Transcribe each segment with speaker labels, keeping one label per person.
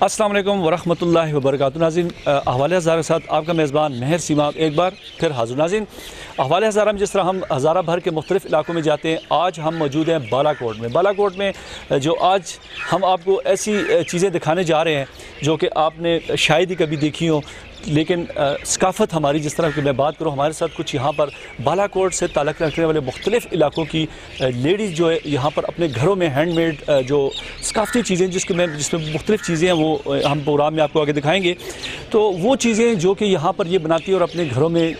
Speaker 1: अस्सलाम वालेकुम वरहमतुल्लाहि वबरकातुहू। नाज़रीन, हवाले हज़ारा के साथ आपका मेज़बान महर सीमाक एक बार फिर हाज़िर। नाज़रीन, हवाले हज़ारा में जिस तरह हम हज़ारा भर के मुख्तलिफ़ इलाकों में जाते हैं, आज हम मौजूद हैं बालाकोट में। बालाकोट में जो आज हम आपको ऐसी चीज़ें दिखाने जा रहे हैं जो कि आपने शायद ही कभी देखी हो, लेकिन सकाफ़त हमारी जिस तरह की मैं बात करूँ, हमारे साथ कुछ यहाँ पर बालाकोट से ताल्लुक़ रखने वाले मुख्तलिफ़ इलाकों की लेडीज़ जो है यहाँ पर अपने घरों में हैंडमेड जो सकाफ़ती चीज़ें जिसमें मुख्तलिफ़ चीज़ें हैं वो हम प्रोग्राम में आपको आगे दिखाएंगे। तो वो चीज़ें जो कि यहाँ पर ये बनाती है और अपने घरों में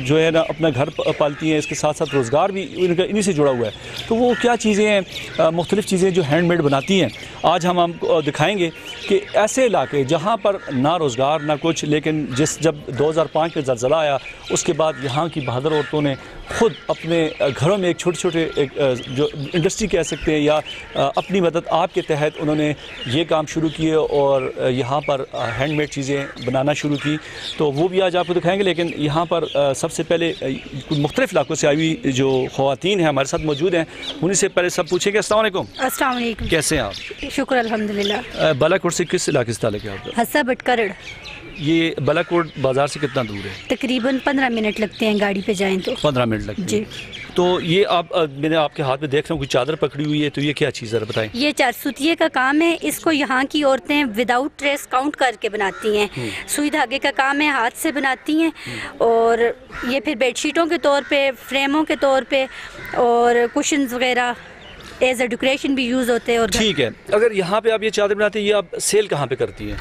Speaker 1: जो है ना अपना घर पालती हैं, इसके साथ साथ रोज़गार भी इन्हीं से जुड़ा हुआ है। तो वो क्या चीज़ें हैं, मुख्तलिफ़ चीज़ें जो हैंडमेड बनाती हैं, आज हम आपको दिखाएँगे कि ऐसे इलाके जहाँ पर ना रोज़गार ना कुछ, लेकिन जब 2005 में ज़लज़ला आया उसके बाद यहाँ की बहादुर औरतों ने ख़ुद अपने घरों में एक छोटे जो इंडस्ट्री कह सकते हैं या अपनी मदद आपके तहत उन्होंने ये काम शुरू किए और यहाँ पर हैंडमेड चीज़ें बनाना शुरू की। तो वो भी आज आपको दिखाएंगे, लेकिन यहाँ पर सबसे पहले मुख्तलिफ़ इलाकों से आई हुई जो ख़वातीन हैं हमारे साथ मौजूद हैं, उन्हीं से पहले सब पूछेंगे। अस्सलाम वालेकुम।
Speaker 2: अस्सलाम वालेकुम।
Speaker 1: कैसे हैं आप?
Speaker 2: शुक्र अल्हम्दुलिल्लाह।
Speaker 1: बालाकोट से किस इलाके से ताल्लुक़ है आपका?
Speaker 2: हस्सा बटकरड़।
Speaker 1: ये बालाकोट बाज़ार से कितना दूर है?
Speaker 2: तकरीबन 15 मिनट लगते हैं गाड़ी पे जाएं तो।
Speaker 1: 15 मिनट लगते हैं जी। तो ये मैंने आपके हाथ में देख रहा हूँ कोई चादर पकड़ी हुई है, तो ये क्या चीज़ है बताएं? ये
Speaker 2: चारसूतिये का काम है। इसको यहाँ की औरतें विदाउट ट्रेस काउंट करके बनाती हैं। सुई धागे का काम है, हाथ से बनाती हैं। और ये फिर बेडशीटों के तौर पे, फ्रेमों के तौर पे और कुशन्स वगैरह एज ए डेकोरेशन भी यूज़ होते हैं। और
Speaker 1: ठीक है, अगर यहाँ पे आप ये चादर बनाते हैं, ये आप सेल कहाँ पे करती हैं?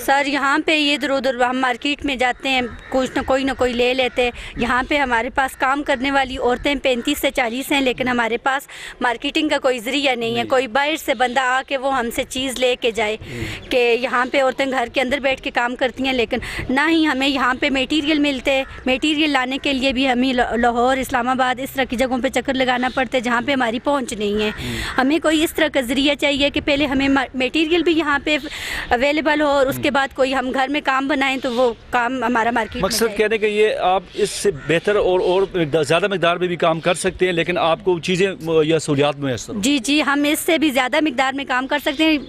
Speaker 2: सर यहाँ पे ये इधर उधर हम मार्केट में जाते हैं, कुछ ना कोई ले लेते हैं। यहाँ पे हमारे पास काम करने वाली औरतें 35 से 40 हैं, लेकिन हमारे पास मार्केटिंग का कोई ज़रिया नहीं है। कोई बाहर से बंदा आके वो हमसे चीज़ लेके जाए कि यहाँ पे औरतें घर के अंदर बैठ के काम करती हैं, लेकिन ना ही हमें यहाँ पे मटेरियल मिलते। मटेरियल लाने के लिए भी हमें लाहौर, इस्लामाबाद इस तरह की जगहों पर चक्कर लगाना पड़ता है जहाँ पर हमारी पहुँच नहीं है। हमें कोई इस तरह का ज़रिया चाहिए कि पहले हमें मटेरियल भी यहाँ पर अवेलेबल हो और उसके बाद कोई हम घर में काम बनाएं तो वो काम हमारा मार्केट।
Speaker 1: मकसद कहने का ये, आप इससे बेहतर और ज़्यादा मकदार में भी काम कर सकते हैं, लेकिन आपको चीज़ें या सहूलियात मुयस्सर।
Speaker 2: जी, हम इससे भी ज़्यादा मकदार में काम कर सकते हैं,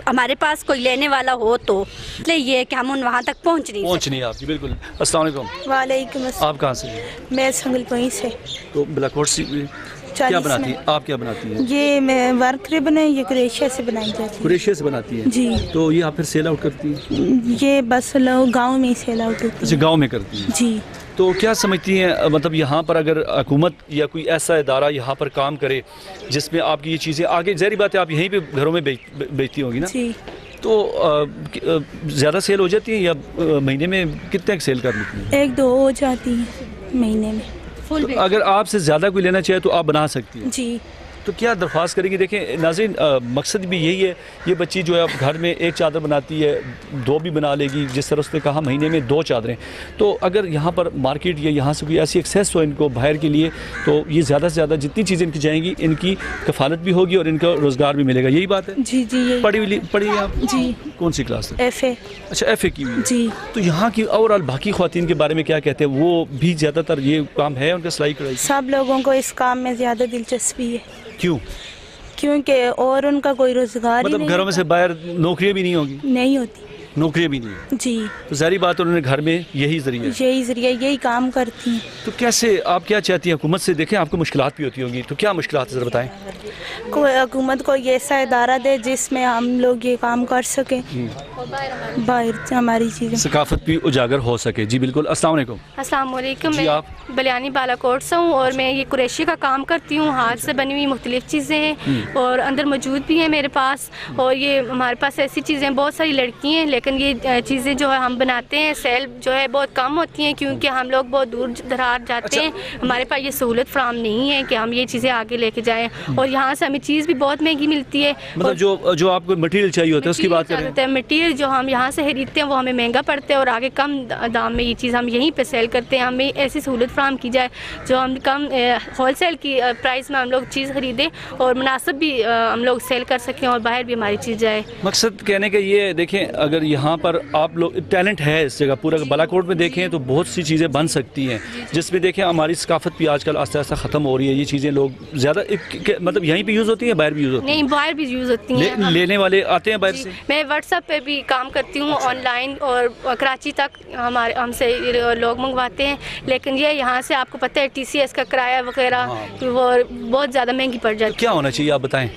Speaker 2: हमारे पास कोई लेने वाला हो तो। इसलिए ये है कि हम वहाँ तक पहुँच नहीं
Speaker 1: आपकी। बिल्कुल। अस्सलाम वालेकुम।
Speaker 3: वालेकुम अस्सलाम।
Speaker 1: आप कहाँ से? मैं
Speaker 3: संगलपुर से।
Speaker 1: तो बालाकोट से क्या बनाती हैं आप? क्या बनाती हैं?
Speaker 3: ये मैं वर्क रिबन है, ये क्रोशिया से बनाई जाती है।
Speaker 1: क्रोशिया से बनाती हैं
Speaker 3: जी।
Speaker 1: तो ये आप फिर सेल आउट करती हैं?
Speaker 3: ये बस लोग गांव में सेल आउट होती है।
Speaker 1: अच्छा, गांव में करती हैं
Speaker 3: जी।
Speaker 1: तो क्या समझती हैं, मतलब यहाँ पर अगर हुकूमत या कोई ऐसा इदारा यहाँ पर काम करे जिसमें आपकी ये चीज़ें आगे, ज़ाहिर बात है आप यहीं पे घरों में बेचती होंगी ना?
Speaker 3: जी।
Speaker 1: तो ज़्यादा सेल हो जाती है या महीने में कितने सेल कर लेती हैं?
Speaker 3: 1-2 हो जाती है महीने में।
Speaker 1: तो अगर आपसे ज़्यादा कोई लेना चाहे तो आप बना सकती हैं
Speaker 3: जी।
Speaker 1: तो क्या दरख्वास्त करेंगी? देखें नाज़रीन, मकसद भी यही है। ये बच्ची जो है घर में एक चादर बनाती है, 2 भी बना लेगी, जिस तरह उसने कहा महीने में 2 चादरें। तो अगर यहाँ पर मार्केट या यहाँ से कोई ऐसी एक्सेस हो इनको बाहर के लिए, तो ये ज़्यादा से ज़्यादा जितनी चीज़ें इनकी जाएंगी, इनकी कफालत भी होगी और इनका रोज़गार भी मिलेगा। यही बात है?
Speaker 3: जी।
Speaker 1: पढ़ी है आप?
Speaker 3: जी।
Speaker 1: कौन सी क्लास है?
Speaker 3: FA।
Speaker 1: अच्छा, FA की हुई है।
Speaker 3: जी।
Speaker 1: तो यहाँ की ओवरऑल बाकी ख्वातीन के बारे में क्या कहते हैं? वो भी ज़्यादातर ये काम है उनका, सिलाई कढ़ाई?
Speaker 3: सब लोगों को इस काम में ज़्यादा दिलचस्पी है।
Speaker 1: क्यों?
Speaker 3: क्योंकि और उनका कोई रोजगार
Speaker 1: मतलब घरों में से बाहर नौकरियाँ भी नहीं होगी?
Speaker 3: नहीं होती,
Speaker 1: नौकरियाँ भी नहीं है
Speaker 3: जी।
Speaker 1: तो ज़ाहिर बात उन्होंने घर में यही ज़रिया
Speaker 3: यही काम करती हैं।
Speaker 1: तो कैसे, आप क्या चाहती हैं हुकूमत से? देखें आपको मुश्किलात भी होती होंगी, तो क्या मुश्किलात ज़रा बताएं?
Speaker 3: हुकूमत को ये ऐसा इदारा दे जिसमें हम लोग ये काम कर सकें, बाहर से हमारी चीज़ें,
Speaker 1: सकाफत भी उजागर हो सके। जी बिल्कुल। अस्सलाम वालेकुम।
Speaker 4: अस्सलाम वालेकुम।
Speaker 1: जी, आप?
Speaker 4: बलियानी बालाकोट से हूँ और मैं ये कुरैशी का काम करती हूँ। हाथ से बनी हुई मुख्तलिफ़ चीज़ें हैं और अंदर मौजूद भी हैं मेरे पास। और ये हमारे पास ऐसी चीज़ें, बहुत सारी लड़की हैं, लेकिन ये चीज़ें जो है हम बनाते हैं, सेल जो है बहुत कम होती हैं क्योंकि हम लोग बहुत दूर दराज जाते हैं। हमारे पास ये सहूलत फराहम नहीं है कि हम ये चीज़ें आगे लेके जाएँ, और यहाँ से हमें चीज़ भी बहुत महंगी मिलती है।
Speaker 1: मतलब जो आपको मटेरियल चाहिए होता है उसकी बात करें?
Speaker 4: मटेरियल जो हम यहाँ से खरीदते हैं वो हमें महंगा पड़ता है और आगे कम दाम में ये चीज़ हम यहीं पे सेल करते हैं। हमें ऐसी सहूलत फराहम की जाए जो हम कम होलसेल की प्राइस में हम लोग चीज़ खरीदें और मुनासिब भी हम लोग सेल कर सकें और बाहर भी हमारी चीज़ जाए।
Speaker 1: मकसद कहने का ये देखें, अगर यहाँ पर आप लोग टैलेंट है इस जगह पूरा बालाकोट में देखें तो बहुत सी चीज़ें बन सकती हैं, जिसमें देखें हमारी सकाफत भी आजकल आस्ते आस्ते ख़त्म हो रही है। ये चीज़ें लोग ज़्यादा मतलब यहीं पे यूज़ होती है, बाहर भी यूज़ होती है?
Speaker 4: नहीं, बाहर भी यूज़ होती हैं।
Speaker 1: लेने वाले आते हैं बाहर से?
Speaker 4: मैं व्हाट्सएप पे भी काम करती हूँ ऑनलाइन और कराची तक हमसे लोग मंगवाते हैं, लेकिन ये यहाँ से आपको पता है TCS का किराया वगैरह वो बहुत ज़्यादा महंगी पड़ जाती है।
Speaker 1: क्या होना चाहिए आप बताएं?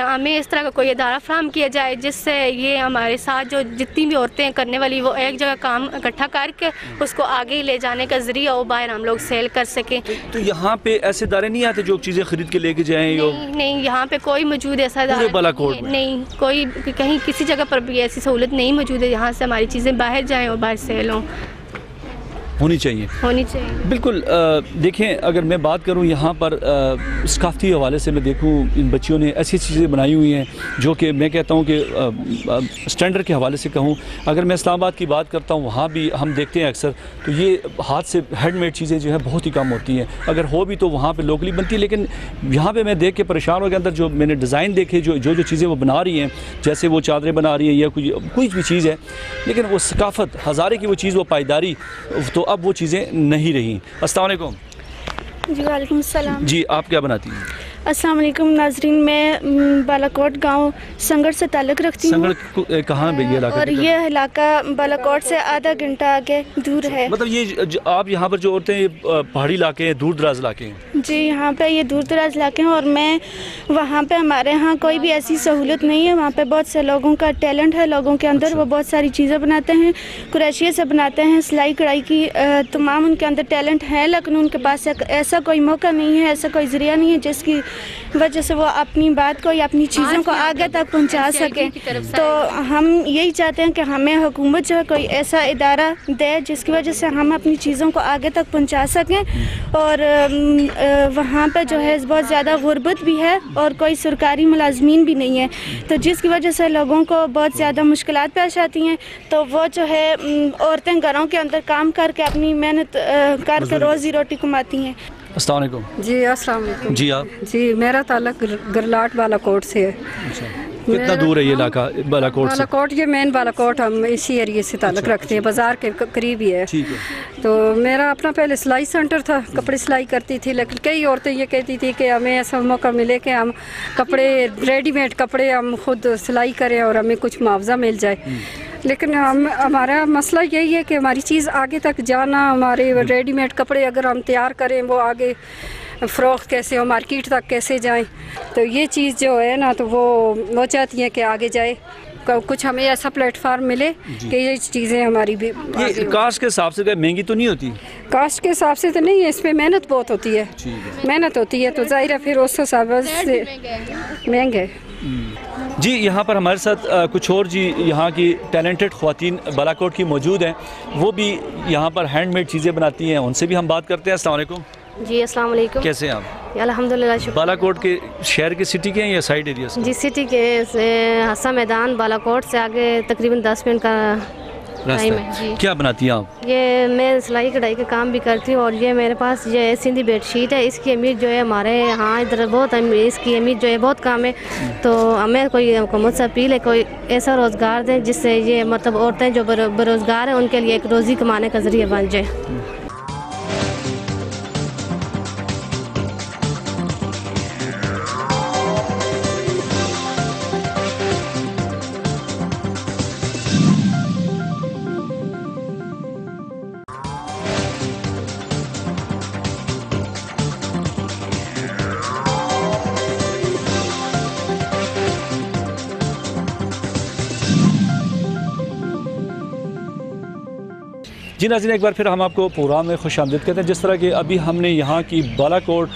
Speaker 4: हमें इस तरह का कोई इदारा फराहम किया जाए जिससे ये हमारे साथ जो जितनी भी औरतें करने वाली वो एक जगह काम इकट्ठा करके उसको आगे ले जाने का जरिया और बाहर हम लोग सेल कर सकें।
Speaker 1: तो यहाँ पे ऐसे इदारे नहीं आते जो चीज़ें खरीद के लेके जाएं?
Speaker 4: नहीं, यहाँ पे कोई मौजूद ऐसा इदारा नहीं, कोई कहीं किसी जगह पर भी ऐसी सहूलत नहीं मौजूद है यहाँ से हमारी चीज़ें बाहर जाएँ और बाहर सेल हों।
Speaker 1: होनी चाहिए बिल्कुल। देखें, अगर मैं बात करूं यहाँ पर सकाफती हवाले से मैं देखूं इन बच्चियों ने ऐसी चीज़ें बनाई हुई हैं जो कि मैं कहता हूँ कि स्टैंडर्ड के हवाले से कहूँ। अगर मैं इस्लामाबाद की बात करता हूँ वहाँ भी हम देखते हैं अक्सर तो ये हाथ से हैंडमेड चीज़ें जो है बहुत ही कम होती हैं, अगर हो भी तो वहाँ पर लोकली बनती है। लेकिन यहाँ पर मैं देख के परेशान हो गया, अंदर जो मैंने डिज़ाइन देखे जो चीज़ें वो बना रही हैं, जैसे वो चादरें बना रही हैं या कोई भी चीज़ है, लेकिन वो सकाफत हज़ारे की वो चीज़, वो पायदारी, तो अब वो चीज़ें नहीं रही। अस्सलाम वालेकुम।
Speaker 3: जी वालेकुम सलाम।
Speaker 1: जी, आप क्या बनाती हैं?
Speaker 3: अस्सलाम वालेकुम नाजरीन, मैं बालाकोट गांव संगड़ से ताल्लुक़ रखती हूँ।
Speaker 1: संगड़ कहाँ है ये इलाका?
Speaker 3: और ये इलाका बालाकोट से आधा घंटा आगे दूर है।
Speaker 1: मतलब ये आप यहाँ पर जो औरतें, ये पहाड़ी इलाके हैं, दूर दराज इलाके हैं?
Speaker 3: जी, यहाँ पे ये दूर दराज इलाके हैं और मैं वहाँ पे हमारे यहाँ कोई भी ऐसी सहूलत नहीं है। वहाँ पे बहुत से लोगों का टैलेंट है, लोगों के अंदर। वो बहुत सारी चीज़ें बनाते हैं, कुरैशिये से बनाते हैं, सिलाई कढ़ाई की तमाम उनके अंदर टैलेंट है, लेकिन उनके पास ऐसा कोई मौका नहीं है, ऐसा कोई ज़रिया नहीं है जिसकी वजह से वो अपनी बात को या अपनी चीज़ों को आगे तक पहुंचा सकें। तो हम यही चाहते हैं कि हमें हुकूमत जो है कोई ऐसा इदारा दे जिसकी वजह से हम अपनी चीज़ों को आगे तक पहुंचा सकें। और वहाँ पे जो है बहुत ज़्यादा गुर्बत भी है और कोई सरकारी मुलाजमीन भी नहीं है, तो जिसकी वजह से लोगों को बहुत ज़्यादा मुश्किलात पेश आती हैं। तो वो जो है औरतें घरों के अंदर काम करके अपनी मेहनत करके रोज़ी रोटी कमाती हैं।
Speaker 1: अस्सलाम वालेकुम।
Speaker 5: जी अस्सलाम वालेकुम।
Speaker 1: जी, आप?
Speaker 5: जी, मेरा ताल्लुक गरलाट बालाकोट से है।
Speaker 1: कितना दूर है ये इलाका बालाकोट से?
Speaker 5: बालाकोट, ये मेन बालाकोट, हम इसी एरिए से ताल्लुक रखते हैं, बाज़ार के करीब ही है।
Speaker 1: ठीक है।
Speaker 5: तो मेरा अपना पहले सिलाई सेंटर था, कपड़े सिलाई करती थी, लेकिन कई औरतें ये कहती थी कि हमें ऐसा मौका मिले कि हम कपड़े, रेडीमेड कपड़े हम खुद सिलाई करें और हमें कुछ मुआवजा मिल जाए। लेकिन हमारा मसला यही है कि हमारी चीज़ आगे तक जाना, हमारे रेडीमेड कपड़े अगर हम तैयार करें वो आगे फ़रोख्त कैसे हो, मार्केट तक कैसे जाएं। तो ये चीज़ जो है ना, तो वो चाहती हैं कि आगे जाए, कुछ हमें ऐसा प्लेटफार्म मिले कि ये चीज़ें हमारी भी।
Speaker 1: ये कास्ट के हिसाब से महंगी तो नहीं होती?
Speaker 5: कास्ट के हिसाब से तो नहीं है, इस पर मेहनत बहुत होती है, मेहनत होती है, तो ज़ाहिर है फिर उस हिसाब से महंगे।
Speaker 1: जी, यहाँ पर हमारे साथ कुछ और जी यहाँ की टैलेंटेड ख़वातीन बालाकोट की मौजूद हैं, वो भी यहाँ पर हैंडमेड चीज़ें बनाती हैं, उनसे भी हम बात करते हैं। अस्सलाम वालेकुम।
Speaker 6: जी अस्सलाम वालेकुम।
Speaker 1: कैसे हैं आप?
Speaker 6: अल्हम्दुलिल्लाह, शुक्र।
Speaker 1: बालाकोट के शहर के सिटी के हैं या साइड एरिया से?
Speaker 6: जी, सिटी के हस्सा मैदान बालाकोट से आगे तकरीबन 10 मिनट का टाइम है। जी।
Speaker 1: क्या बनाती हैं आप?
Speaker 6: ये मैं सिलाई कढ़ाई का काम भी करती हूँ और ये मेरे पास ये सिंधी बेडशीट है, इसकी अमीर जो है हमारे यहाँ इधर बहुत इसकी अमीर जो है बहुत काम है। तो हमें कोई हुकूमत से अपील है कोई ऐसा रोज़गार दें जिससे ये मतलब औरतें जो बेरोज़गार हैं उनके लिए एक रोज़ी कमाने का ज़रिया बन जाए।
Speaker 1: जी नाज़रीन, एक बार फिर हम आपको प्रोग्राम में खुशामदीद कहते हैं। जिस तरह के अभी हमने यहाँ की बालाकोट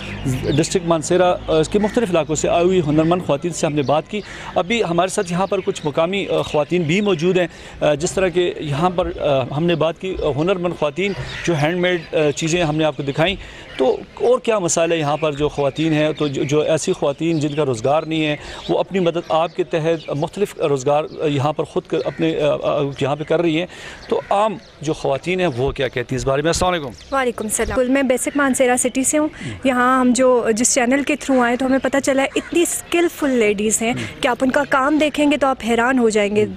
Speaker 1: डिस्ट्रिक्ट मानसेरा के मुख्तलिफ़ इलाकों से आई हुई हुनरमंद ख़वातीन से हमने बात की। अभी हमारे साथ यहाँ पर कुछ मुकामी ख़वातीन भी मौजूद हैं। जिस तरह के यहाँ पर हमने बात की हुनरमंद ख़वातीन जो हैंडमेड चीज़ें हमने आपको दिखाई, तो और क्या मसाइल है यहाँ पर जो ख़वातीन हैं, तो जो ऐसी ख़वातीन जिनका रोज़गार नहीं है वो अपनी मदद आपके तहत मुख्तलिफ रोज़गार यहाँ पर ख़ुद अपने यहाँ पर कर रही हैं, तो आम जो ख़वातीन हैं वो क्या कहती हैं इस बारे में? अस्सलाम वालेकुम।
Speaker 7: वालेकुम सलाम। मैं बेसिक मानसेरा सिटी से हूँ। यहाँ हम जिस चैनल के थ्रू आए तो हमें पता चला है इतनी स्किलफुल लेडीज़ हैं कि आप उनका काम देखेंगे तो आप हैरान हो जाएंगे,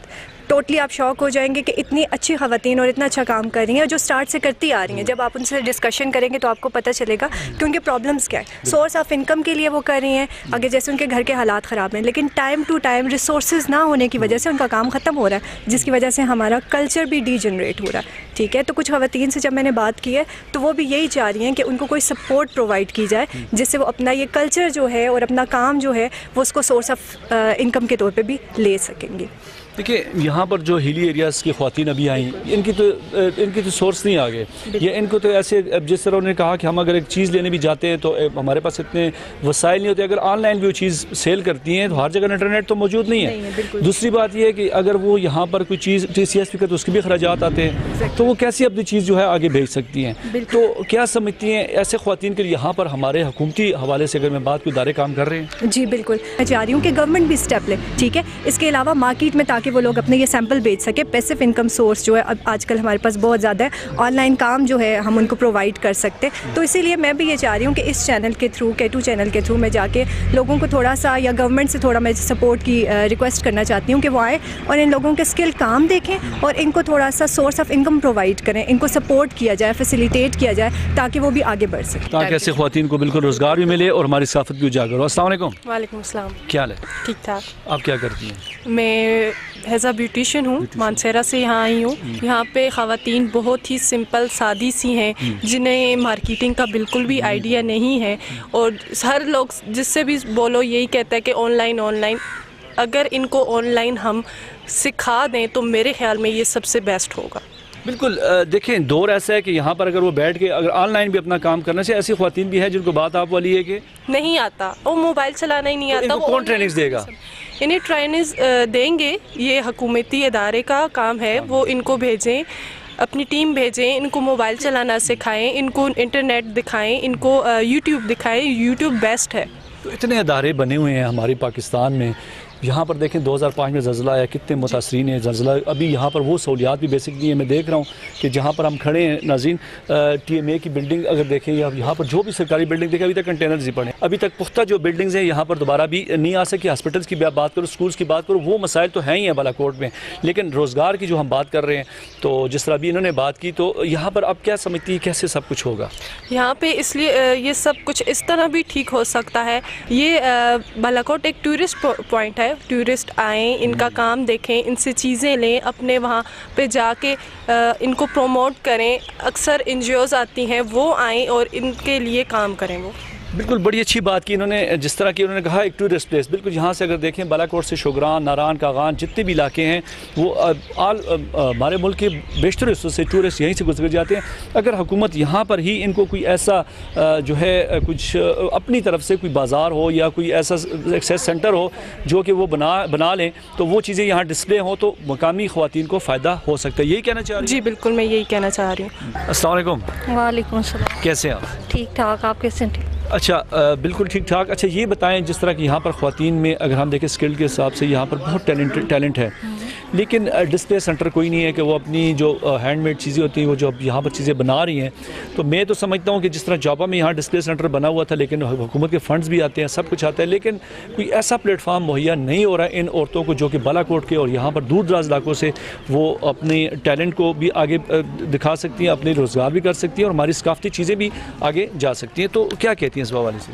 Speaker 7: टोटली आप शॉक हो जाएंगे कि इतनी अच्छी ख़वातीन और इतना अच्छा काम कर रही हैं, जो स्टार्ट से करती आ रही हैं। जब आप उनसे डिस्कशन करेंगे तो आपको पता चलेगा कि उनके प्रॉब्लम्स क्या है। सोर्स ऑफ इनकम के लिए वो कर रही हैं, आगे जैसे उनके घर के हालात ख़राब हैं, लेकिन टाइम टू टाइम रिसोर्सेज ना होने की वजह से उनका काम ख़त्म हो रहा है, जिसकी वजह से हमारा कल्चर भी डीजनरेट हो रहा है। ठीक है, तो कुछ ख़वातीन से जब मैंने बात की है तो वो भी यही चाह रही हैं कि उनको कोई सपोर्ट प्रोवाइड की जाए, जिससे वो अपना ये कल्चर जो है और अपना काम जो है वो उसको सोर्स ऑफ इनकम के तौर पर भी ले सकेंगी।
Speaker 1: देखिए, यहाँ पर जो हिली एरियाज़ की ख़वातीन अभी आई, इनकी तो सोर्स नहीं आगे, ये इनको तो ऐसे, जिस तरह उन्होंने कहा कि हम अगर एक चीज़ लेने भी जाते हैं तो हमारे पास इतने वसाइल नहीं होते। अगर ऑनलाइन भी वो चीज़ सेल करती हैं तो हर जगह इंटरनेट तो मौजूद नहीं है। दूसरी बात ये है कि अगर वो यहाँ पर कोई चीज़ TCS भी करते उसके भी खर्चात आते हैं, तो वो कैसे अपनी चीज़ जो है आगे भेज सकती हैं? तो क्या समझती हैं ऐसे ख़वातीन के लिए यहाँ पर हमारे हुकूमती हवाले से अगर मैं बात को इदारे काम कर रहे हैं?
Speaker 7: जी बिल्कुल, मैं चाह रही हूँ कि गवर्नमेंट भी स्टेप ले। ठीक है, इसके अलावा मार्केट में ताकि वो लोग अपने ये सैंपल बेच सके। पैसिव इनकम सोर्स जो है अब आजकल हमारे पास बहुत ज़्यादा है, ऑनलाइन काम जो है हम उनको प्रोवाइड कर सकते हैं। तो इसीलिए मैं भी ये चाह रही हूँ कि इस चैनल के थ्रू, K2 चैनल के थ्रू मैं जाके लोगों को थोड़ा सा, या गवर्नमेंट से थोड़ा मैं सपोर्ट की रिक्वेस्ट करना चाहती हूँ कि वो आए और इन लोगों के स्किल काम देखें और इनको थोड़ा सा सोर्स ऑफ इनकम प्रोवाइड करें, इनको सपोर्ट किया जाए, फैसिलिटेट किया जाए ताकि वो भी आगे बढ़ सकें,
Speaker 1: ताकि ऐसे ख़वातीन को बिल्कुल रोज़गार भी मिले और हमारी सकाफ़त भी उजागर हो। अस्सलाम वालेकुम।
Speaker 8: वालेकुम सलाम।
Speaker 1: क्या हाल है?
Speaker 8: ठीक ठाक।
Speaker 1: आप क्या करती हैं?
Speaker 8: मैं एज अ ब्यूटिशियन हूँ, मानसेरा से यहाँ आई हूँ। यहाँ पे ख़वातीन बहुत ही सिंपल सादी सी हैं, जिन्हें मार्केटिंग का बिल्कुल भी आइडिया नहीं है, और हर लोग जिससे भी बोलो यही कहता है कि ऑनलाइन। अगर इनको ऑनलाइन हम सिखा दें तो मेरे ख़्याल में ये सबसे बेस्ट होगा।
Speaker 1: बिल्कुल। देखें, दौर ऐसा है कि यहाँ पर अगर वो बैठ के अगर ऑनलाइन भी अपना काम करने से, ऐसी ख़वातीन भी है जिनको बात आप वाली है कि
Speaker 8: नहीं आता, वो मोबाइल चलाना ही नहीं आता।
Speaker 1: इनको कौन ट्रेनिंग्स देगा?
Speaker 8: इन्हें ट्रेनिंग्स देंगे, ये हुकूमती इदारे का काम है, वो इनको भेजें, अपनी टीम भेजें, इनको मोबाइल चलाना सिखाएं, इनको इंटरनेट दिखाएं, इनको यूट्यूब दिखाएं। यूट्यूब बेस्ट है।
Speaker 1: तो इतने इदारे बने हुए हैं हमारे पाकिस्तान में। यहाँ पर देखें 2005 में ज़लज़ला आया, कितने मुतासरीन हैं ज़लज़ला। अभी यहाँ पर वो सहूलियात भी बेसिक नहीं है। मैं देख रहा हूँ कि जहाँ पर हम खड़े हैं नाज़रीन, TMA की बिल्डिंग अगर देखें, या यहाँ पर जो भी सरकारी बिल्डिंग देखें, अभी तक कंटेनर्स ही पड़े, अभी तक पुख्ता जो बिल्डिंग्स हैं यहाँ पर दोबारा भी नहीं आ सकी। हॉस्पिटल्स की बात करो, स्कूल्स की बात करो, वो मसाइल तो हैं ही हैं बालाकोट में, लेकिन रोज़गार की जो हम बात कर रहे हैं, तो जिस तरह अभी इन्होंने बात की, तो यहाँ पर अब क्या समझती है कैसे सब कुछ होगा
Speaker 8: यहाँ पे? इसलिए ये सब कुछ इस तरह भी ठीक हो सकता है। ये बालाकोट एक टूरिस्ट पॉइंट है, टूरिस्ट आएँ, इनका काम देखें, इनसे चीज़ें लें, अपने वहाँ पे जाके इनको प्रमोट करें। अक्सर NGOs आती हैं, वो आएँ और इनके लिए काम करें। वो
Speaker 1: बिल्कुल बड़ी अच्छी बात की इन्होंने, जिस तरह की उन्होंने कहा एक टूरिस्ट प्लेस। बिल्कुल यहाँ से अगर देखें, बालाकोट से शोगरान, नारान, कागान, जितने भी इलाके हैं वो हमारे मुल्क के बेशतर हिस्सों से टूरिस्ट यहीं से गुजर जाते हैं। अगर हुकूमत यहाँ पर ही इनको कोई ऐसा जो है कुछ अपनी तरफ से कोई बाज़ार हो या कोई ऐसा एक्सेस सेंटर हो जो कि वो बना लें, तो वो चीज़ें यहाँ डिस्प्ले हों, तो मकामी ख़वातीन को फ़ायदा हो सकता है। यही कहना चाह रही
Speaker 8: जी बिल्कुल, मैं यही कहना चाह रही हूँ।
Speaker 1: अस्सलाम वालेकुम।
Speaker 9: वालेकुम सलाम।
Speaker 1: कैसे हैं आप?
Speaker 9: ठीक ठाक, आप कैसे हैं?
Speaker 1: अच्छा, बिल्कुल ठीक ठाक। अच्छा, ये बताएं, जिस तरह की यहाँ पर ख़वातीन में अगर हम देखें स्किल के हिसाब से यहाँ पर बहुत टैलेंट है, लेकिन डिस्प्ले सेंटर कोई नहीं है कि वो अपनी जो हैंडमेड चीज़ें होती हैं, वो जो अब यहाँ पर चीज़ें बना रही हैं। तो मैं तो समझता हूँ कि जिस तरह जॉबा में यहाँ डिस्प्ले सेंटर बना हुआ था, लेकिन हुकूमत के फंड्स भी आते हैं, सब कुछ आता है, लेकिन कोई ऐसा प्लेटफार्म मुहैया नहीं हो रहा है इन औरतों को जो कि बालाकोट के और यहाँ पर दूर दराज इलाकों से वो अपने टैलेंट को भी आगे दिखा सकती हैं, अपने रोज़गार भी कर सकती हैं और हमारी सकाफती चीज़ें भी आगे जा सकती हैं। तो क्या कहती हैं इस हवाले से?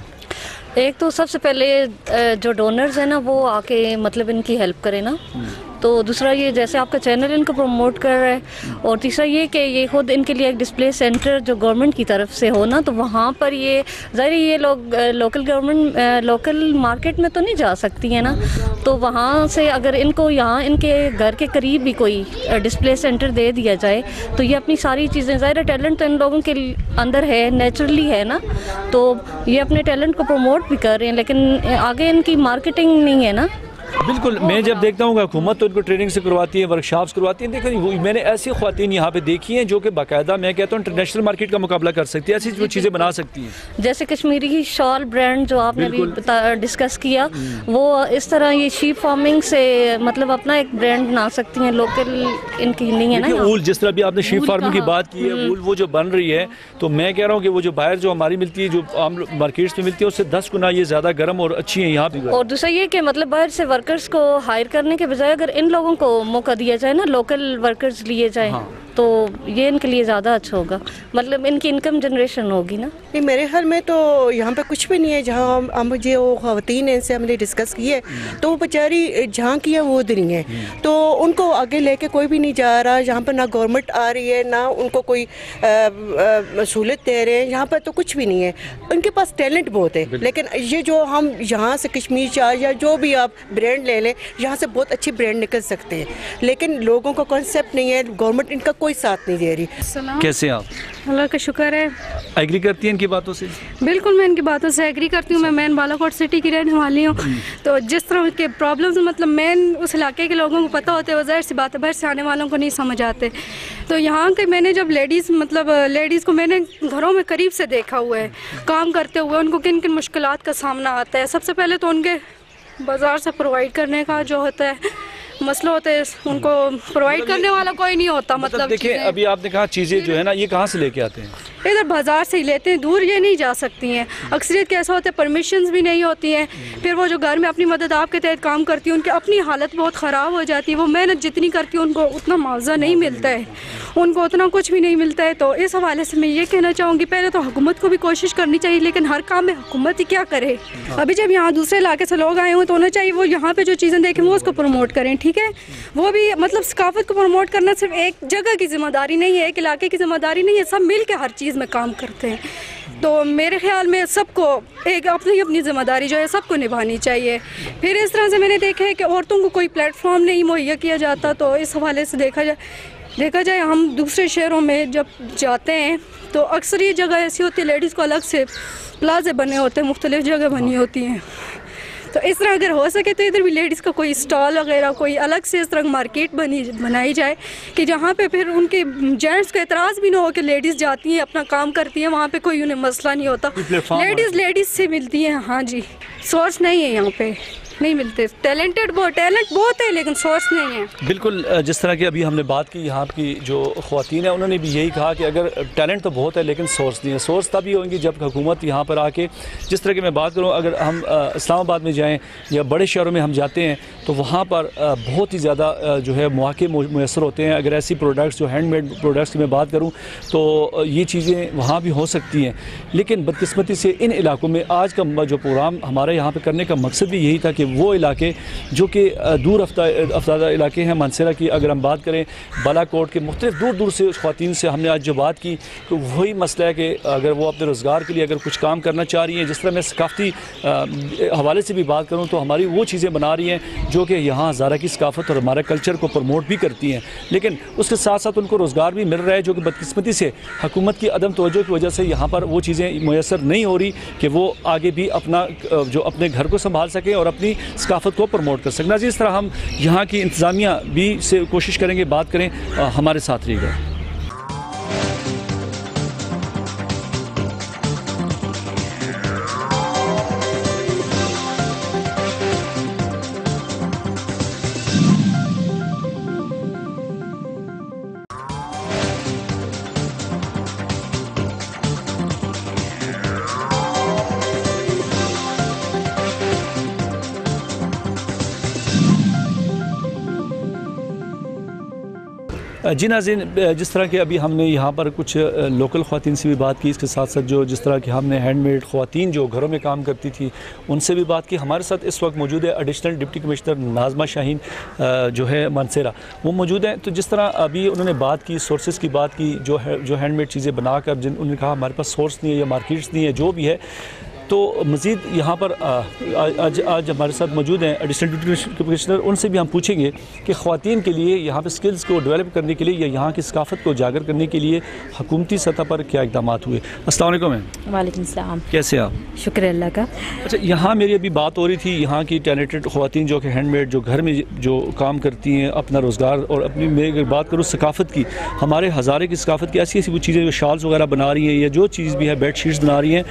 Speaker 9: एक तो सबसे पहले जो डोनर्स हैं ना, वो आके मतलब इनकी हेल्प करें ना। तो दूसरा ये जैसे आपका चैनल इनको प्रमोट कर रहा है, और तीसरा ये कि ये खुद इनके लिए एक डिस्प्ले सेंटर जो गवर्नमेंट की तरफ से हो ना, तो वहाँ पर ये ज़ाहिर ये लोग लोकल मार्केट में तो नहीं जा सकती हैं ना, तो वहाँ से अगर इनको यहाँ इनके घर के करीब भी कोई डिस्प्ले सेंटर दे दिया जाए, तो ये अपनी सारी चीज़ें, ज़ाहिर टैलेंट तो इन लोगों के अंदर है, नेचुरली है ना, तो ये अपने टैलेंट को प्रमोट भी कर रहे हैं, लेकिन आगे इनकी मार्केटिंग नहीं है ना,
Speaker 1: बिल्कुल, मैं जब देखता हूँ हुकूमत तो उनको ट्रेनिंग से करवाती है, वर्कशॉप्स करवाती है। देखो मैंने ऐसी ख़वातीन यहाँ पे देखी हैं जो कि बाकायदा मैं कहता हूँ इंटरनेशनल मार्केट का मुकाबला कर सकती है, ऐसी जो चीज़ें बना सकती हैं।
Speaker 9: जैसे कश्मीरी शॉल ब्रांड जो आपने अभी डिस्कस किया, वो इस तरह ये शीप फार्मिंग से मतलब अपना एक ब्रांड बना सकती हैं, लोकल इनकी नहीं है ना।
Speaker 1: ऊल, जिस तरह भी आपने शीप फार्मिंग की बात की है, ऊल वो जो बन रही है, तो मैं कह रहा हूँ कि वो जो बाहर जो हमारी मिलती है, जो आम मार्केट्स में मिलती है, उससे 10 गुना ये ज़्यादा गर्म और अच्छी है यहाँ पे।
Speaker 9: और दूसरा ये कि मतलब बाहर से वर्कर्स को हायर करने के बजाय अगर इन लोगों को मौका दिया जाए ना, लोकल वर्कर्स लिए जाए, हाँ। तो ये इनके लिए ज़्यादा अच्छा होगा, मतलब इनकी इनकम जनरेशन होगी ना।
Speaker 10: नहीं, मेरे ख्याल में तो यहाँ पे कुछ भी नहीं है। जहाँ हम मुझे वो ख़वातीन हैं, इनसे हमने डिस्कस की है, तो वो बेचारी जहाँ की है वो उधर ही हैं, तो उनको आगे लेके कोई भी नहीं जा रहा। यहाँ पर ना गवर्नमेंट आ रही है, ना उनको कोई सहूलत दे रहे हैं। यहाँ पर तो कुछ भी नहीं है। उनके पास टैलेंट बहुत है, लेकिन ये जो हम यहाँ से कश्मीर चाय या जो भी आप ब्रांड ले लें, यहाँ से बहुत अच्छे ब्रांड निकल सकते हैं, लेकिन लोगों का कॉन्सेप्ट नहीं है, गवर्नमेंट इनका कोई साथ नहीं दे रही।
Speaker 1: कैसे आप?
Speaker 5: अल्लाह का शुक्र है।
Speaker 1: एग्री करती हैं इनकी बातों से?
Speaker 5: बिल्कुल, मैं इनकी बातों से एग्री करती हूँ। मैं बालाकोट सिटी की रहने वाली हूँ, तो जिस तरह के प्रॉब्लम्स मतलब मेन उस इलाके के लोगों को पता होते हैं, वो ज़ाहिर सी बात है बाहर से आने वालों को नहीं समझ आते। तो यहाँ के मैंने जब लेडीज़ को मैंने घरों में करीब से देखा हुआ है काम करते हुए, उनको किन किन मुश्किलात का सामना आता है। सबसे पहले तो उनके बाज़ार से प्रोवाइड करने का जो होता है मसला होता है, उनको प्रोवाइड करने वाला कोई नहीं होता। मतलब
Speaker 1: देखिए, अभी आपने कहा चीज़ें जो है ना, ये कहाँ से लेके आते हैं?
Speaker 5: इधर बाज़ार से ही लेते हैं, दूर ये नहीं जा सकती हैं। अक्सरियत कैसा होता है, परमिशंस भी नहीं होती हैं। फिर वो जो घर में अपनी मदद आपके तहत काम करती हैं, उनकी अपनी हालत बहुत ख़राब हो जाती है। वो मेहनत जितनी करती है उनको उतना मुआवजा नहीं मिलता है, उनको उतना कुछ भी नहीं मिलता है। तो इस हवाले से मैं ये कहना चाहूँगी, पहले तो हुकूमत को भी कोशिश करनी चाहिए, लेकिन हर काम में हुकूमत ही क्या करे। अभी जब यहाँ दूसरे इलाके से लोग आए हुए, तो उन्हें चाहिए वो यहाँ पर जो चीज़ें देखें वो उसको प्रमोट करें, ठीक है। वो भी मतलब सकाफत को प्रमोट करना सिर्फ एक जगह की जिम्मेदारी नहीं है, एक इलाके की जिम्मेदारी नहीं है, सब मिल के हर चीज़ में काम करते हैं। तो मेरे ख्याल में सबको एक अपनी अपनी ज़िम्मेदारी जो है सबको निभानी चाहिए। फिर इस तरह से मैंने देखा है कि औरतों को कोई प्लेटफॉर्म नहीं मुहैया किया जाता। तो इस हवाले से देखा जाए हम दूसरे शहरों में जब जाते हैं तो अक्सर ये जगह ऐसी होती है, लेडीज़ को अलग से प्लाजे बने होते हैं, मुख्तलिफ जगह बनी होती हैं। तो इस तरह अगर हो सके तो इधर भी लेडीज़ का कोई स्टॉल वगैरह कोई अलग से इस तरह मार्केट बनाई जाए कि जहाँ पे फिर उनके जेंट्स को एतराज़ भी ना हो कि लेडीज़ जाती हैं अपना काम करती हैं, वहाँ पे कोई उन्हें मसला नहीं होता। लेडीज़ से मिलती हैं। हाँ जी, सोर्स नहीं है यहाँ पे, नहीं मिलते। टैलेंट बहुत है, लेकिन सोर्स नहीं है।
Speaker 1: बिल्कुल, जिस तरह की अभी हमने बात की, यहाँ की जो ख़वातीन है उन्होंने भी यही कहा कि अगर टैलेंट तो बहुत है लेकिन सोर्स नहीं है। सोर्स तभी होंगी जब हुकूमत यहाँ पर आके, जिस तरह की मैं बात करूँ, अगर हम इस्लामाबाद में जाएँ या बड़े शहरों में हम जाते हैं तो वहाँ पर बहुत ही ज़्यादा जो है मौके मैसर होते हैं। अगर ऐसी प्रोडक्ट्स जो हैंडमेड प्रोडक्ट्स की मैं बात करूँ तो ये चीज़ें वहाँ भी हो सकती हैं, लेकिन बदकिस्मती से इन इलाकों में आज का जो प्रोग्राम हमारे यहाँ पर करने का मकसद भी यही था कि वो इलाके जो कि दूर अफ्तादा इलाके हैं, मानसेरा की अगर हम बात करें, बालाकोट के मुख्तलिफ दूर दूर से ख़वातीन से हमने आज जो बात की, तो वही मसला है कि अगर वो अपने रोज़गार के लिए अगर कुछ काम करना चाह रही हैं, जिस तरह मैं सकाफ़ती हवाले से भी बात करूँ तो हमारी वो चीज़ें बना रही हैं जो कि यहाँ हज़ारा की सकाफ़त और हमारे कल्चर को प्रमोट भी करती हैं, लेकिन उसके साथ साथ उनको रोज़गार भी मिल रहा है, जो कि बदकिस्मती से हुकूमत की अदम तवज्जो की वजह से यहाँ पर वो चीज़ें मुयसर नहीं हो रही कि वो आगे भी अपना जो अपने घर को संभाल सकें और अपनी सकाफ़त को प्रमोट कर सकना। इस तरह हम यहाँ की इंतज़ामिया भी से कोशिश करेंगे, बात करें, हमारे साथ रहिएगा। जी नाज़रीन, जिस तरह के अभी हमने यहाँ पर कुछ लोकल ख़वातीन से भी बात की, इसके साथ साथ जो जिस तरह की हमने हैंडमेड ख़वातीन जो घरों में काम करती थी उनसे भी बात की। हमारे साथ इस वक्त मौजूद है एडिशनल डिप्टी कमिश्नर नाज़मा शाहीन जो है मानसेरा, वो मौजूद हैं। तो जिस तरह अभी उन्होंने बात की, सोर्सेज़ की बात की, जो हैंडमेड चीज़ें बनाकर, उन्होंने कहा हमारे पास सोर्स नहीं है या मार्केट्स नहीं है, जो भी है, तो मज़ीद यहाँ पर आज हमारे साथ मौजूद हैं एडिशनल डिप्टी कमिश्नर, उनसे भी हम पूछेंगे कि ख़वातीन के लिए यहाँ पर स्किल्स को डेवलप करने के लिए या यहाँ की सकाफ़त को उजागर करने के लिए हुकूमती सतह पर क्या इक़दाम हुए। अस्सलाम वालेकुम।
Speaker 11: वालेकुम सलाम।
Speaker 1: कैसे आप?
Speaker 11: शुक्र अल्लाह का।
Speaker 1: अच्छा, यहाँ मेरी अभी बात हो रही थी यहाँ की टैलेंटेड ख़वातीन जो कि हैंडमेड, जो घर में जो काम करती हैं, अपना रोज़गार और अपनी, मैं अगर बात करूँ सकाफ़त की, हमारे हज़ारे की सकाफ़त की ऐसी ऐसी वो चीज़ें जो शॉल्स वगैरह बना रही हैं या जो चीज़ भी है, बेड शीट्स बना रही हैं,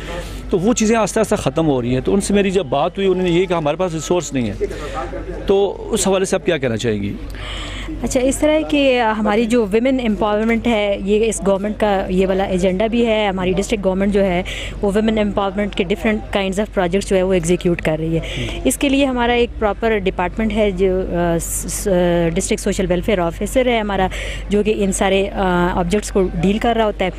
Speaker 1: तो वो चीज़ें आस्ते आस्ते ख़त्म हो रही हैं। तो उनसे मेरी जब बात हुई, उन्होंने ये कहा हमारे पास रिसोर्स नहीं है। तो उस हवाले से आप क्या कहना चाहेंगी?
Speaker 11: अच्छा, इस तरह कि हमारी जो विमेन एम्पावरमेंट है, ये इस गवर्नमेंट का ये वाला एजेंडा भी है। हमारी डिस्ट्रिक्ट गवर्नमेंट जो है वो विमेन एम्पावरमेंट के डिफरेंट काइंड्स ऑफ प्रोजेक्ट्स जो है वो एग्जीक्यूट कर रही है। इसके लिए हमारा एक प्रॉपर डिपार्टमेंट है जो डिस्ट्रिक्ट सोशल वेलफेयर ऑफिसर है हमारा, जो कि इन सारे ऑब्जेक्ट्स को डील कर रहा होता है।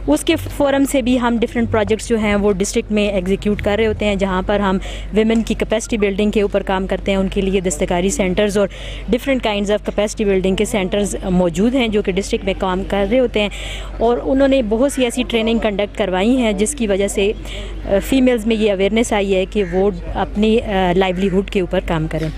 Speaker 11: उसके फोरम से भी हम डिफरेंट प्रोजेक्ट्स जो हैं वो डिस्ट्रिक्ट में एग्जीक्यूट कर रहे होते हैं, जहाँ पर हम विमेन की कैपेसिटी बिल्डिंग के ऊपर काम करते हैं। उनके लिए दस्तकारी सेंटर्स और different kinds of capacity building के सेंटर्स मौजूद हैं जो कि डिस्ट्रिक्ट में काम कर रहे होते हैं। और उन्होंने बहुत सी ऐसी ट्रेनिंग कंडक्ट करवाई हैं जिसकी वजह से फ़ीमेल्स में ये अवेयरनेस आई है कि वो अपनी लाइवलीहुड के ऊपर काम करें।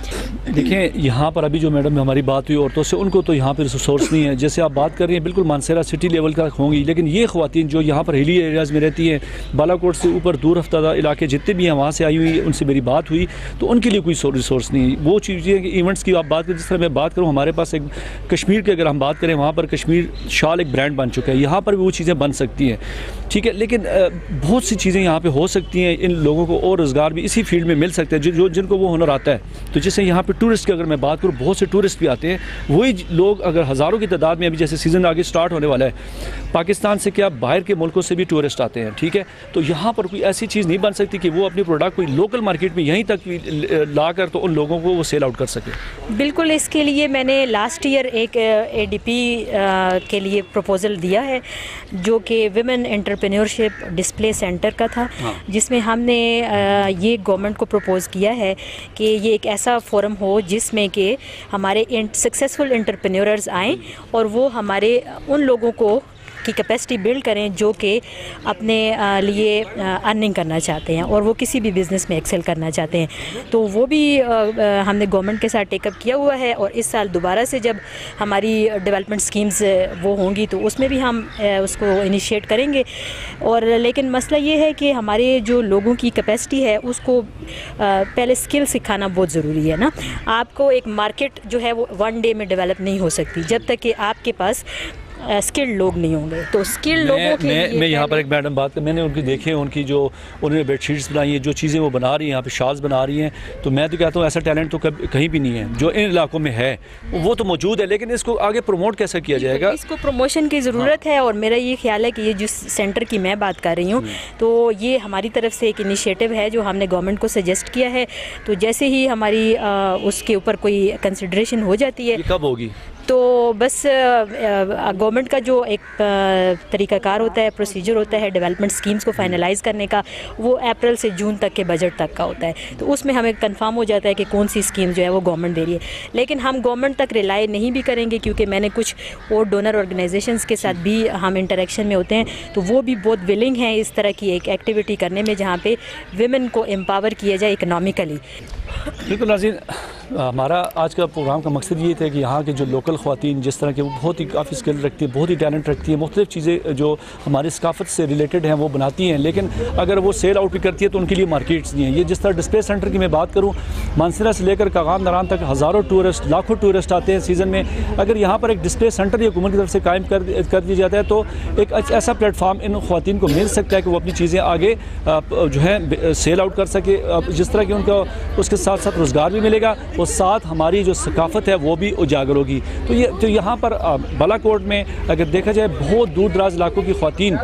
Speaker 1: देखें, यहाँ पर अभी जो मैडम हमारी बात हुई औरतों से, उनको तो यहाँ पर रिसोर्स नहीं है। जैसे आप बात कर रही हैं, बिल्कुल मानसेरा सिटी लेवल का होंगी, लेकिन ये ख़वातीन जो यहाँ पर हिली एरियाज़ में रहती हैं, बालाकोट से ऊपर दूर हफ्ता इलाके जितने भी हैं, वहाँ से आई हुई, उनसे मेरी बात हुई, तो उनके लिए कोई रिसोर्स नहीं है। वो चीज़ें कि इवेंट्स की आप बात करें, जिस तरह मैं बात करूँ, हमारे पास एक कश्मीर की अगर हम बात करें, वहाँ पर कश्मीर शाल एक ब्रांड बन चुका है, यहाँ पर भी वो चीज़ें बन सकती हैं, ठीक है। लेकिन बहुत सी चीज़ें यहाँ पे हो सकती हैं, इन लोगों को और रोज़गार भी इसी फील्ड में मिल सकते हैं जो जिनको वो हुनर आता है। तो जैसे यहाँ पे टूरिस्ट की अगर मैं बात करूँ, बहुत से टूरिस्ट भी आते हैं, वही लोग अगर हज़ारों की तादाद में, अभी जैसे सीज़न आगे स्टार्ट होने वाला है, पाकिस्तान से क्या बाहर के मुल्कों से भी टूरिस्ट आते हैं, ठीक है। तो यहाँ पर कोई ऐसी चीज़ नहीं बन सकती कि वो अपनी प्रोडक्ट कोई लोकल मार्केट में यहीं तक ला कर तो उन लोगों को वो सेल आउट कर सके।
Speaker 11: बिल्कुल, इसके लिए मैंने लास्ट ईयर एक ADP के लिए प्रपोज़ल दिया है जो कि विमेन एंटरप्रेन्योरशिप डिस्प्ले सेंटर का था, जिसमें हमने ये गवर्नमेंट को प्रपोज़ किया है कि ये एक ऐसा फोरम हो जिसमें कि हमारे सक्सेसफुल एंटरप्रेन्योर्स आएँ और वो हमारे उन लोगों को की कैपेसिटी बिल्ड करें जो कि अपने लिए अर्निंग करना चाहते हैं और वो किसी भी बिज़नेस में एक्सेल करना चाहते हैं। तो वो भी हमने गवर्नमेंट के साथ टेकअप किया हुआ है और इस साल दोबारा से जब हमारी डेवलपमेंट स्कीम्स वो होंगी तो उसमें भी हम उसको इनिशिएट करेंगे। और लेकिन मसला ये है कि हमारे जो लोगों की कैपेसिटी है उसको पहले स्किल सिखाना बहुत ज़रूरी है ना। आपको एक मार्केट जो है वो वन डे में डेवलप नहीं हो सकती जब तक कि आपके पास स्किल्ड लोग नहीं होंगे। तो स्किल्ड लोगों के लिए
Speaker 1: मैं यहाँ पर एक मैडम बात कर, मैंने उनकी देखी है, उनकी जो उन्होंने बेडशीट्स बनाई हैं, जो चीज़ें वो बना रही हैं, यहाँ पे शॉल्स बना रही हैं, तो मैं तो कहता हूँ ऐसा टैलेंट तो कहीं भी नहीं है जो इन इलाकों में है, वो तो मौजूद है, लेकिन इसको आगे प्रमोट कैसे किया जाएगा?
Speaker 11: इसको प्रमोशन की ज़रूरत है। और मेरा ये ख्याल है कि ये जिस सेंटर की मैं बात कर रही हूँ तो ये हमारी तरफ से एक इनिशिएटिव है जो हमने गवर्नमेंट को सजेस्ट किया है। तो जैसे ही हमारी उसके ऊपर कोई कंसिडरेशन हो जाती है,
Speaker 1: कब होगी?
Speaker 11: तो बस गवर्नमेंट का जो एक तरीक़ाकार होता है, प्रोसीजर होता है डेवलपमेंट स्कीम्स को फाइनलाइज़ करने का, वो अप्रैल से जून तक के बजट तक का होता है। तो उसमें हमें कंफर्म हो जाता है कि कौन सी स्कीम जो है वो गवर्नमेंट दे रही है। लेकिन हम गवर्नमेंट तक रिलाई नहीं भी करेंगे क्योंकि मैंने कुछ और डोनर ऑर्गेनाइजेशंस के साथ भी हम इंटरेक्शन में होते हैं, तो वो भी बहुत विलिंग हैं इस तरह की एक एक्टिविटी करने में जहाँ पे विमेन को एम्पावर किया जाए इकनॉमिकली।
Speaker 1: बिल्कुल नाज़रीन, हमारा आज का प्रोग्राम का मकसद ये था कि यहाँ के जो लोकल ख़वातीन जिस तरह के वो बहुत ही काफ़ी स्किल रखती है, बहुत ही टैलेंट रखती है, मुख्तलिफ़ चीज़ें जो हमारी सकाफ़त से रिलेटेड हैं वो बनाती हैं, लेकिन अगर वो सेल आउट भी करती है तो उनके लिए मार्केट्स नहीं है। ये जिस तरह डिस्प्ले सेंटर की मैं बात करूँ, मानसरा से लेकर कागाम नारान तक हज़ारों टूरिस्ट, लाखों टूरिस्ट आते हैं सीज़न में। अगर यहाँ पर एक डिस्प्ले सेंटर या हुकूमत की तरफ से कायम कर दिया जाता है तो एक ऐसा प्लेटफार्म इन ख़वातीन को मिल सकता है कि वो अपनी चीज़ें आगे जो है सेल आउट कर सके, जिस तरह की उनका उसके साथ साथ रोज़गार भी मिलेगा और साथ हमारी जो सकाफ़त है वो भी उजागर होगी। तो यहाँ पर बालाकोट में अगर देखा जाए बहुत दूर दराज इलाकों की ख़वातीन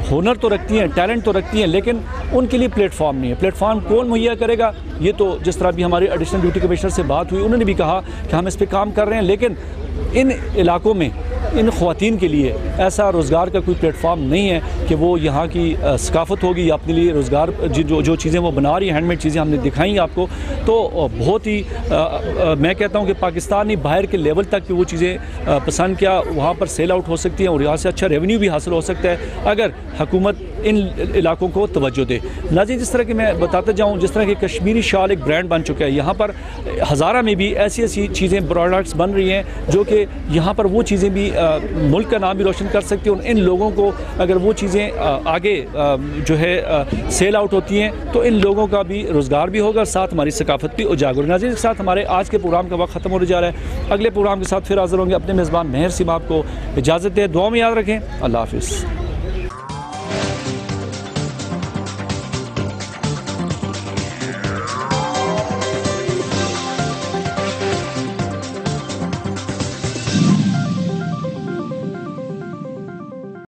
Speaker 1: हुनर तो रखती हैं, टैलेंट तो रखती हैं, लेकिन उनके लिए प्लेटफॉर्म नहीं है। प्लेटफॉर्म कौन मुहैया करेगा? ये तो जिस तरह भी हमारे एडिशनल ड्यूटी कमिश्नर से बात हुई, उन्होंने भी कहा कि हम इस पर काम कर रहे हैं, लेकिन इन इलाकों में इन ख़वातीन के लिए ऐसा रोज़गार का कोई प्लेटफॉर्म नहीं है कि वो यहाँ की सकाफ़त होगी या अपने लिए रोज़गार जो चीज़ें वो बना रही हैं, हैंडमेड चीज़ें हमने दिखाई आपको, तो बहुत ही मैं कहता हूँ कि पाकिस्तानी बाहर के लेवल तक की वो चीज़ें पसंद किया वहाँ पर सेल आउट हो सकती हैं और यहाँ से अच्छा रेवेन्यू भी हासिल हो सकता है अगर हुकूमत इन इलाकों को तवज्जो दे। नाज़रीन, जिस तरह की मैं बताता जाऊँ, जिस तरह की कश्मीरी शाल एक ब्रांड बन चुका है, यहाँ पर हज़ारा में भी ऐसी ऐसी चीज़ें प्रोडक्ट्स बन रही हैं जो कि यहाँ पर वो चीज़ें भी मुल्क का नाम भी रोशन कर सकती हैं। इन लोगों को अगर वो चीज़ें आगे जो है सेल आउट होती हैं तो इन लोगों का भी रोज़गार भी होगा, साथ हमारी सकाफत भी उजागर। नाज़रीन, के साथ हमारे आज के प्रोग्राम का वक्त ख़त्म होने जा रहा है। अगले प्रोग्राम के साथ फिर हाज़िर होंगे। अपने मेज़बान मेहर सिमाब को इजाज़त दें, दुआ में याद रखें। अल्लाह हाफ़िज़।